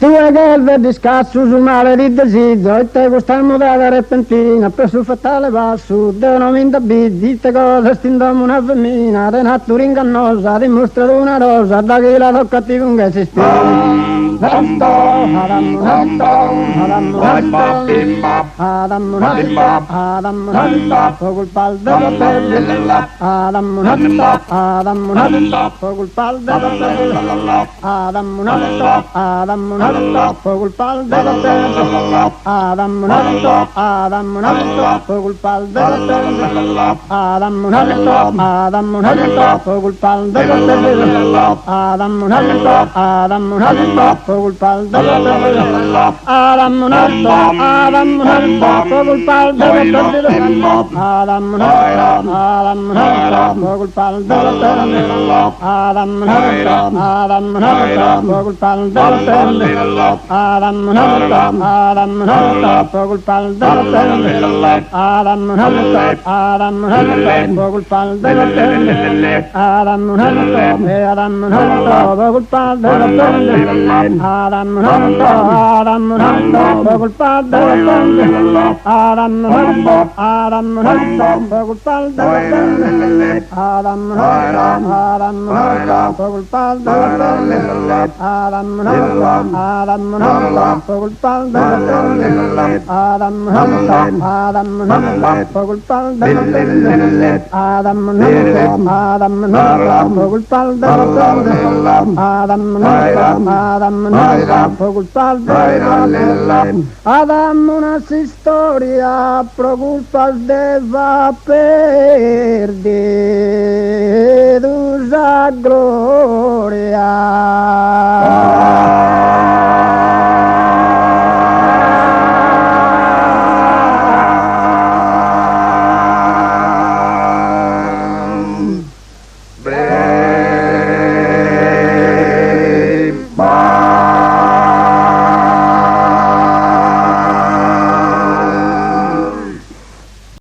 Tu è che il vedi scazzo sul mare di desiderio e te questa mudata repentina per sul fatale bassu devono vinta bidi te cose stindono una femmina di natura ingannosa dimostra una rosa da chi la tocca ti con che si spina col pal della pelle col pal della pelle col pal della terra Adam col pal della terra Adam col pal della terra Adam col pal della terra Adam col pal della terra Adam col pal della terra Adam col pal della terra Adam col pal della terra Adam col pal della terra Adam col pal della terra Adam col pal della terra Adam col pal della terra Adam col pal della terra Adam col pal della terra Adam col pal della terra Adam col pal della terra col pal della Adam una storia pro culpa deva perder sa gloria